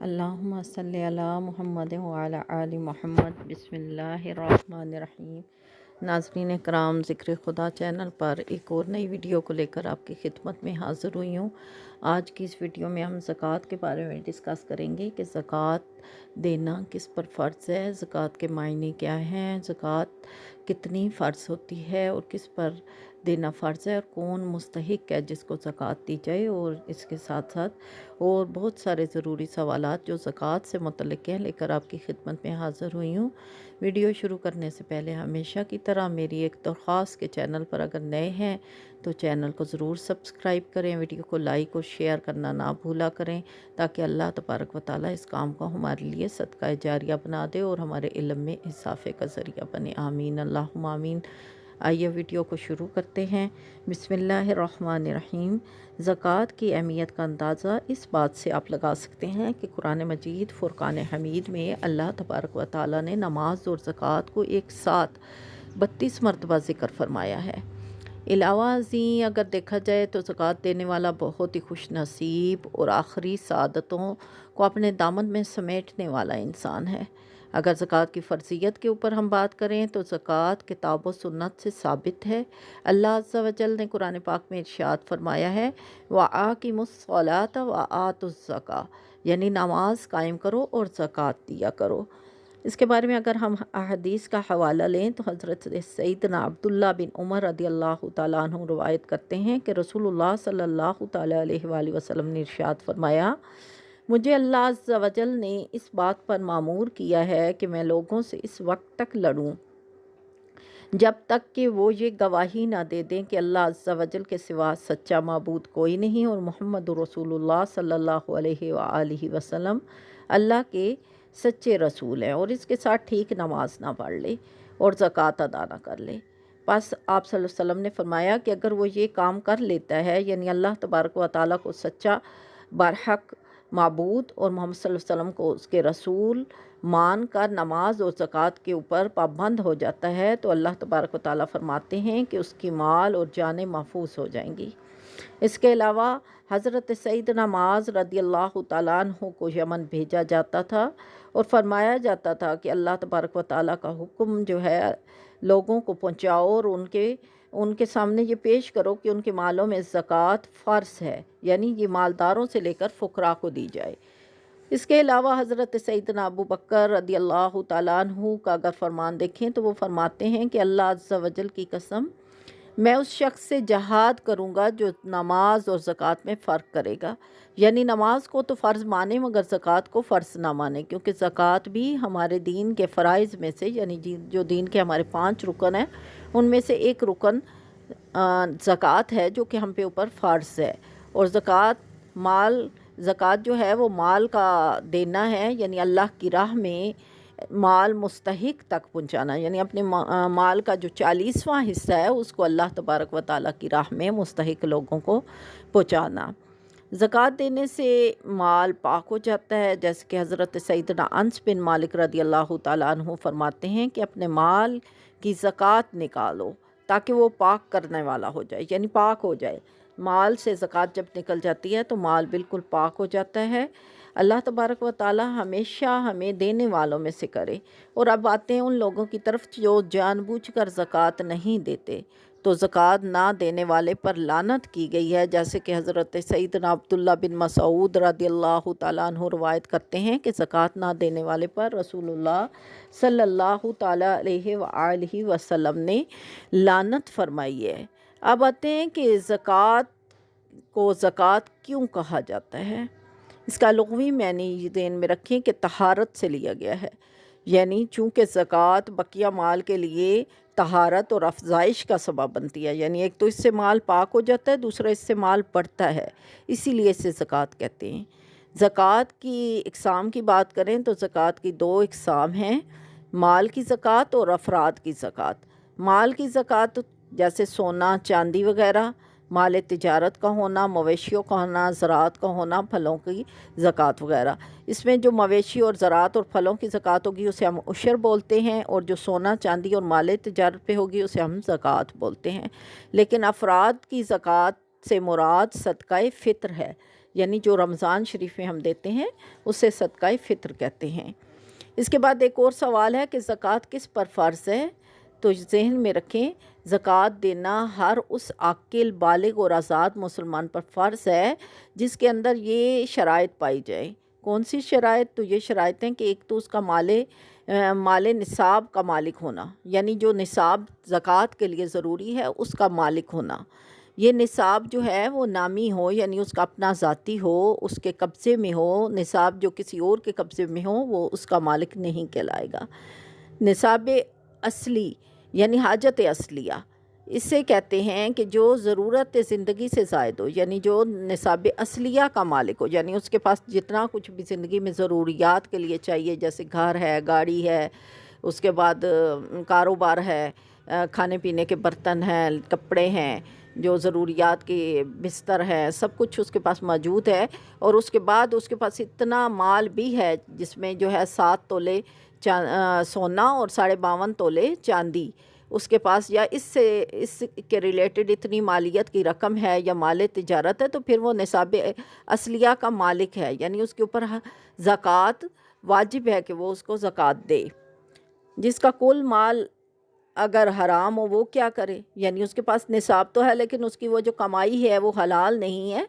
اللہم صلی علی محمد وعلی آل محمد۔ بسم اللہ الرحمن الرحیم۔ ناظرین کرام، ذکر خدا چینل پر ایک اور نئی ویڈیو کو لے کر آپ کی خدمت میں حاضر ہوئی ہوں۔ آج کی اس ویڈیو میں ہم زکوٰۃ کے بارے میں ڈسکس کریں گے کہ زکوٰۃ دینا کس پر فرض ہے، زکوٰۃ کے معنی کیا ہیں، زکوٰۃ کتنی فرض ہوتی ہے اور کس پر دینا فرض ہے، اور کون مستحق ہے جس کو زکوٰۃ دی جائے، اور اس کے ساتھ ساتھ اور بہت سارے ضروری سوالات جو زکوٰۃ سے متعلق ہیں لے کر آپ کی خدمت میں حاضر ہوئی ہوں۔ ویڈیو شروع کرنے سے پہلے ہمیشہ کی طرح میری ایک درخواست کے چینل پر اگر نئے ہیں تو چینل کو ضرور سبسکرائب کریں، ویڈیو کو لائک اور شیئر کرنا نہ بھولا کریں تاکہ اللہ تبارک و تعالیٰ اس کام کو ہمارے لیے صدقہ جاریہ بنا دے اور ہمارے علم میں اضافے کا ذریعہ بنے۔ آمین اللہم آمین۔ آئیے ویڈیو کو شروع کرتے ہیں۔ بسم اللہ الرحمن الرحیم۔ زکوٰۃ کی اہمیت کا اندازہ اس بات سے آپ لگا سکتے ہیں کہ قرآن مجید فرقان حمید میں اللہ تبارک و تعالیٰ نے نماز اور زکوٰۃ کو ایک ساتھ 32 مرتبہ ذکر فرمایا ہے۔ علاوہ ازیں اگر دیکھا جائے تو زکوٰۃ دینے والا بہت ہی خوش نصیب اور آخری سعادتوں کو اپنے دامن میں سمیٹنے والا انسان ہے۔ اگر زکوٰۃ کی فرضیت کے اوپر ہم بات کریں تو زکوٰۃ کتاب و سنت سے ثابت ہے۔ اللہ عز و جل نے قرآن پاک میں ارشاد فرمایا ہے وَآقِمُوا الصَّلَاةَ وَآتُوا الزَّکَاةَ، یعنی نماز قائم کرو اور زکوٰۃ دیا کرو۔ اس کے بارے میں اگر ہم احادیث کا حوالہ لیں تو حضرت سیدنا عبداللہ بن عمر رضی اللہ تعالیٰ عنہ روایت کرتے ہیں کہ رسول اللہ صلی اللہ تعالیٰ علیہ وآلہ وسلم نے ارشاد فرمایا، مجھے اللہ عز و جل نے اس بات پر مامور کیا ہے کہ میں لوگوں سے اس وقت تک لڑوں جب تک کہ وہ یہ گواہی نہ دے دیں کہ اللہ عز و جل کے سوا سچا معبود کوئی نہیں اور محمد رسول اللہ صلی اللہ علیہ وآلہ وسلم اللہ کے سچے رسول ہیں، اور اس کے ساتھ ٹھیک نماز نہ پڑھ لے اور زکوٰۃ ادا نہ کر لے۔ بس آپ صلی اللہ علیہ وسلم نے فرمایا کہ اگر وہ یہ کام کر لیتا ہے، یعنی اللہ تبارک و تعالیٰ کو سچا برحق معبود اور محمد صلی اللہ علیہ وسلم کو اس کے رسول مان کر نماز اور زکوٰۃ کے اوپر پابند ہو جاتا ہے تو اللہ تبارک و تعالیٰ فرماتے ہیں کہ اس کی مال اور جانیں محفوظ ہو جائیں گی۔ اس کے علاوہ حضرت سیدنا معاذ رضی اللہ تعالیٰ عنہ کو یمن بھیجا جاتا تھا اور فرمایا جاتا تھا کہ اللہ تبارک و تعالیٰ کا حکم جو ہے لوگوں کو پہنچاؤ اور ان کے سامنے یہ پیش کرو کہ ان کے مالوں میں زکوٰۃ فرض ہے، یعنی یہ مالداروں سے لے کر فقراء کو دی جائے۔ اس کے علاوہ حضرت سیدنا ابو بکر رضی اللہ تعالیٰ عنہ کا اگر فرمان دیکھیں تو وہ فرماتے ہیں کہ اللہ عز و جل کی قسم، میں اس شخص سے جہاد کروں گا جو نماز اور زکوٰۃ میں فرق کرے گا، یعنی نماز کو تو فرض مانے مگر زکوٰۃ کو فرض نہ مانے، کیونکہ زکوٰۃ بھی ہمارے دین کے فرائض میں سے، یعنی جو دین کے ہمارے 5 رکن ہیں ان میں سے ایک رکن زکوٰۃ ہے جو کہ ہم پہ اوپر فرض ہے۔ اور زکوٰۃ جو ہے وہ مال کا دینا ہے، یعنی اللہ کی راہ میں مال مستحق تک پہنچانا، یعنی اپنے مال کا جو 40واں حصہ ہے اس کو اللہ تبارک و تعالیٰ کی راہ میں مستحق لوگوں کو پہنچانا۔ زکوٰۃ دینے سے مال پاک ہو جاتا ہے، جیسے کہ حضرت سیدنا انس بن مالک رضی اللہ تعالیٰ عنہ فرماتے ہیں کہ اپنے مال کی زکوٰۃ نکالو تاکہ وہ پاک کرنے والا ہو جائے، یعنی پاک ہو جائے۔ مال سے زکوٰۃ جب نکل جاتی ہے تو مال بالکل پاک ہو جاتا ہے۔ اللہ تبارک و تعالیٰ ہمیشہ ہمیں دینے والوں میں سے کرے۔ اور اب آتے ہیں ان لوگوں کی طرف جو جان بوجھ کر زکوٰۃ نہیں دیتے، تو زکوٰۃ نہ دینے والے پر لعنت کی گئی ہے، جیسے کہ حضرت سیدنا عبداللہ بن مسعود رضی اللہ تعالیٰ عنہ روایت کرتے ہیں کہ زکوٰۃ نہ دینے والے پر رسول اللہ صلی اللہ تعالیٰ علیہ وآلہ وسلم نے لعنت فرمائی ہے۔ اب آتے ہیں کہ زکوٰۃ کو زکوٰۃ کیوں کہا جاتا ہے۔ اس کا لغوی معنی یہ ذہن میں رکھیں کہ طہارت سے لیا گیا ہے، یعنی چونکہ زکوٰۃ بقیہ مال کے لیے طہارت اور افزائش کا سبب بنتی ہے، یعنی ایک تو اس سے مال پاک ہو جاتا ہے، دوسرا اس سے مال بڑھتا ہے، اسی لیے اسے زکوٰۃ کہتے ہیں۔ زکوٰۃ کی اقسام کی بات کریں تو زکوٰۃ کی 2 اقسام ہیں، مال کی زکوٰۃ اور افراد کی زکوٰۃ۔ مال کی زکوٰۃ جیسے سونا چاندی وغیرہ، مال تجارت کا ہونا، مویشیوں کا ہونا، زراعت کا ہونا، پھلوں کی زکوٰۃ وغیرہ۔ اس میں جو مویشی اور زراعت اور پھلوں کی زکوٰۃ ہوگی اسے ہم عشر بولتے ہیں، اور جو سونا چاندی اور مال تجارت پہ ہوگی اسے ہم زکوٰۃ بولتے ہیں۔ لیکن افراد کی زکوٰۃ سے مراد صدقہ فطر ہے، یعنی جو رمضان شریف میں ہم دیتے ہیں اسے صدقہ فطر کہتے ہیں۔ اس کے بعد ایک اور سوال ہے کہ زکوٰۃ کس پر فرض ہے؟ تو ذہن میں رکھیں، زکوٰۃ دینا ہر اس عاقل بالغ اور آزاد مسلمان پر فرض ہے جس کے اندر یہ شرائط پائی جائے۔ کون سی شرائط؟ تو یہ شرائط ہیں کہ ایک تو اس کا مال نصاب کا مالک ہونا، یعنی جو نصاب زکوٰۃ کے لیے ضروری ہے اس کا مالک ہونا۔ یہ نصاب جو ہے وہ نامی ہو، یعنی اس کا اپنا ذاتی ہو، اس کے قبضے میں ہو۔ نصاب جو کسی اور کے قبضے میں ہو وہ اس کا مالک نہیں کہلائے گا۔ نصاب اصلی یعنی حاجت اصلیہ، اس سے کہتے ہیں کہ جو ضرورت زندگی سے زائد ہو، یعنی جو نصاب اصلیہ کا مالک ہو، یعنی اس کے پاس جتنا کچھ بھی زندگی میں ضروریات کے لیے چاہیے، جیسے گھر ہے، گاڑی ہے، اس کے بعد کاروبار ہے، کھانے پینے کے برتن ہیں، کپڑے ہیں، جو ضروریات کے بستر ہے، سب کچھ اس کے پاس موجود ہے، اور اس کے بعد اس کے پاس اتنا مال بھی ہے جس میں جو ہے 7 تولے سونا اور 52.5 تولے چاندی اس کے پاس، یا اس کے ریلیٹڈ اتنی مالیت کی رقم ہے یا مال تجارت ہے، تو پھر وہ نصاب اصلیہ کا مالک ہے، یعنی اس کے اوپر زکوٰۃ واجب ہے کہ وہ اس کو زکوٰۃ دے۔ جس کا کل مال اگر حرام ہو وہ کیا کرے؟ یعنی اس کے پاس نصاب تو ہے لیکن اس کی وہ جو کمائی ہے وہ حلال نہیں ہے،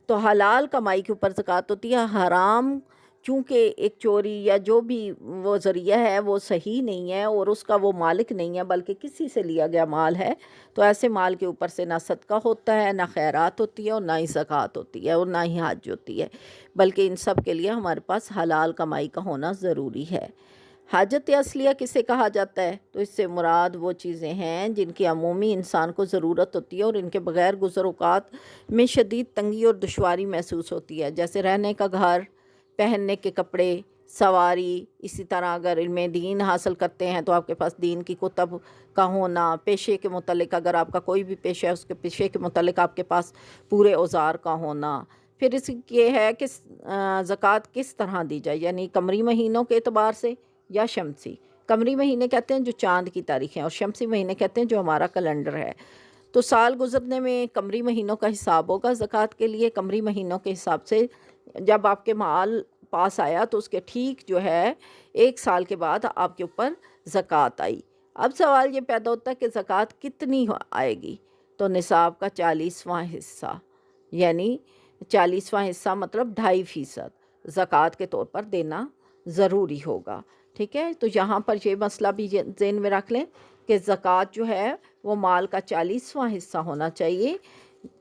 تو حلال کمائی کے اوپر زکوٰۃ ہوتی ہے۔ حرام چونکہ ایک چوری یا جو بھی وہ ذریعہ ہے وہ صحیح نہیں ہے اور اس کا وہ مالک نہیں ہے بلکہ کسی سے لیا گیا مال ہے، تو ایسے مال کے اوپر سے نہ صدقہ ہوتا ہے، نہ خیرات ہوتی ہے، اور نہ ہی زکوٰۃ ہوتی ہے، اور نہ ہی حج ہوتی ہے، بلکہ ان سب کے لیے ہمارے پاس حلال کمائی کا ہونا ضروری ہے۔ حاجت اصلیہ کسے کہا جاتا ہے؟ تو اس سے مراد وہ چیزیں ہیں جن کی عمومی انسان کو ضرورت ہوتی ہے اور ان کے بغیر گزر اوقات میں شدید تنگی اور دشواری محسوس ہوتی ہے، جیسے رہنے کا گھر، پہننے کے کپڑے، سواری۔ اسی طرح اگر علم دین حاصل کرتے ہیں تو آپ کے پاس دین کی کتب کا ہونا، پیشے کے متعلق اگر آپ کا کوئی بھی پیشہ ہے اس کے پیشے کے متعلق آپ کے پاس پورے اوزار کا ہونا۔ پھر اس یہ ہے کہ زکوٰۃ کس طرح دی جائے، یعنی قمری مہینوں کے اعتبار سے یا شمسی۔ قمری مہینے کہتے ہیں جو چاند کی تاریخ ہیں، اور شمسی مہینے کہتے ہیں جو ہمارا کیلنڈر ہے۔ تو سال گزرنے میں قمری مہینوں کا حساب ہوگا زکوٰۃ کے لیے۔ قمری مہینوں کے حساب سے جب آپ کے مال پاس آیا تو اس کے ٹھیک جو ہے 1 سال کے بعد آپ کے اوپر زکوٰۃ آئی۔ اب سوال یہ پیدا ہوتا ہے کہ زکوٰۃ کتنی آئے گی؟ تو نصاب کا 40واں حصہ، یعنی 40واں حصہ مطلب 2.5% زکوٰۃ کے طور پر دینا ضروری ہوگا، ٹھیک ہے؟ تو یہاں پر یہ مسئلہ بھی ذہن میں رکھ لیں کہ زکوٰۃ جو ہے وہ مال کا 40واں حصہ ہونا چاہیے۔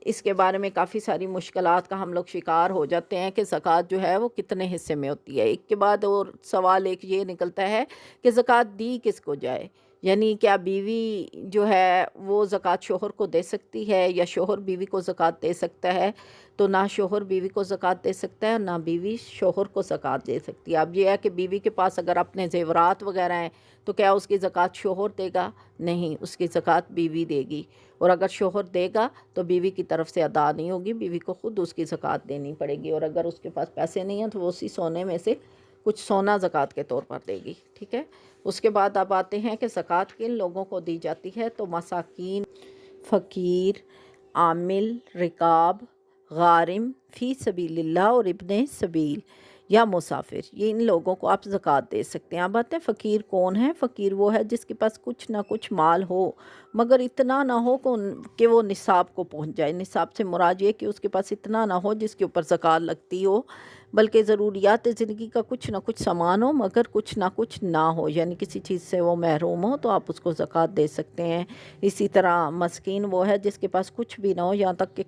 اس کے بارے میں کافی ساری مشکلات کا ہم لوگ شکار ہو جاتے ہیں کہ زکوٰۃ جو ہے وہ کتنے حصے میں ہوتی ہے۔ ایک کے بعد اور سوال ایک یہ نکلتا ہے کہ زکوٰۃ دی کس کو جائے، یعنی کیا بیوی جو ہے وہ زکوٰۃ شوہر کو دے سکتی ہے یا شوہر بیوی کو زکوٰۃ دے سکتا ہے؟ تو نہ شوہر بیوی کو زکوٰۃ دے سکتا ہے، نہ بیوی شوہر کو زکوٰۃ دے سکتی ہے۔ اب یہ ہے کہ بیوی کے پاس اگر اپنے زیورات وغیرہ ہیں تو کیا اس کی زکوٰۃ شوہر دے گا؟ نہیں، اس کی زکوٰۃ بیوی دے گی، اور اگر شوہر دے گا تو بیوی کی طرف سے ادا نہیں ہوگی، بیوی کو خود اس کی زکوٰۃ دینی پڑے گی، اور اگر اس کے پاس پیسے نہیں ہیں تو وہ اسی سونے میں سے کچھ سونا زکوٰۃ کے طور پر دے گی، ٹھیک ہے؟ اس کے بعد اب آتے ہیں کہ زکوٰۃ کن لوگوں کو دی جاتی ہے؟ تو مساکین، فقیر، عامل، رکاب، غارم، فی سبیل اللہ اور ابن سبیل یا مسافر، یہ ان لوگوں کو آپ زکوٰۃ دے سکتے ہیں۔ اب آتے ہیں فقیر کون ہے؟ فقیر وہ ہے جس کے پاس کچھ نہ کچھ مال ہو مگر اتنا نہ ہو کہ وہ نصاب کو پہنچ جائے۔ نصاب سے مراد یہ کہ اس کے پاس اتنا نہ ہو جس کے اوپر زکوٰۃ لگتی ہو، بلکہ ضروریات زندگی کا کچھ نہ کچھ سامان ہو مگر کچھ نہ کچھ نہ ہو، یعنی کسی چیز سے وہ محروم ہو تو آپ اس کو زکوٰۃ دے سکتے ہیں۔ اسی طرح مسکین وہ ہے جس کے پاس کچھ بھی نہ ہو، یہاں تک کہ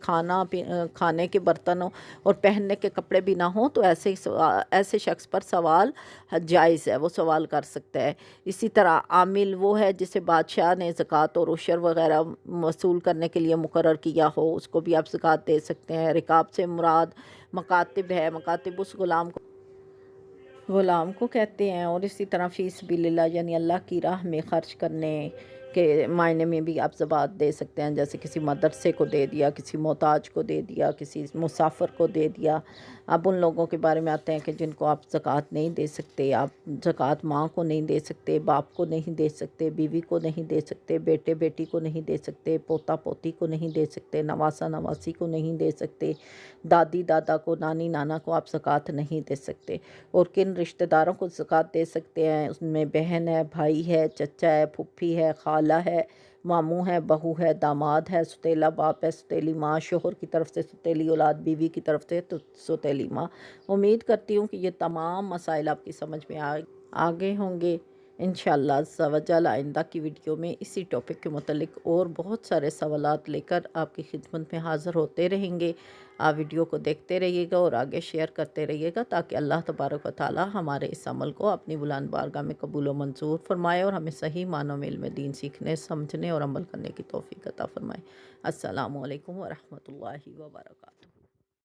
کھانے کے برتن ہو اور پہننے کے کپڑے بھی نہ ہوں، تو ایسے شخص پر سوال جائز ہے، وہ سوال کر سکتا ہے۔ اسی طرح عامل وہ ہے جسے بادشاہ نے زکوٰۃ اور عشر وغیرہ وصول کرنے کے لیے مقرر کیا ہو، اس کو بھی آپ زکوٰۃ دے سکتے ہیں۔ رکاب سے مراد مکاتب ہے، مکاتب اس غلام کو کہتے ہیں، اور اسی طرح فی سبیل اللہ یعنی اللہ کی راہ میں خرچ کرنے کے معنی میں بھی آپ زکوٰۃ دے سکتے ہیں، جیسے کسی مدرسے کو دے دیا، کسی محتاج کو دے دیا، کسی مسافر کو دے دیا۔ اب ان لوگوں کے بارے میں آتے ہیں کہ جن کو آپ زکوٰۃ نہیں دے سکتے، آپ زکوٰۃ ماں کو نہیں دے سکتے، باپ کو نہیں دے سکتے، بیوی کو نہیں دے سکتے، بیٹے بیٹی کو نہیں دے سکتے، پوتا پوتی کو نہیں دے سکتے، نواسا نواسی کو نہیں دے سکتے، دادی دادا کو، نانی نانا کو آپ زکوٰۃ نہیں دے سکتے۔ اور کن رشتہ داروں کو زکوٰۃ دے سکتے ہیں؟ اس میں بہن ہے، بھائی ہے، چچا ہے، پھوپھی ہے، خالہ ہے، ماموں ہے، بہو ہے، داماد ہے، ستیلا باپ ہے، ستیلی ماں، شوہر کی طرف سے ستیلی اولاد، بیوی کی طرف سے تو ستیلی ماں۔ امید کرتی ہوں کہ یہ تمام مسائل آپ کی سمجھ میں آگے ہوں گے۔ انشاءاللہ عز و جل آئندہ کی ویڈیو میں اسی ٹاپک کے متعلق اور بہت سارے سوالات لے کر آپ کی خدمت میں حاضر ہوتے رہیں گے۔ آپ ویڈیو کو دیکھتے رہیے گا اور آگے شیئر کرتے رہیے گا، تاکہ اللہ تبارک و تعالی ہمارے اس عمل کو اپنی بلند بارگاہ میں قبول و منظور فرمائے اور ہمیں صحیح معنوں میں علم دین سیکھنے، سمجھنے اور عمل کرنے کی توفیق عطا فرمائے۔ السلام علیکم ورحمۃ اللہ وبرکاتہ۔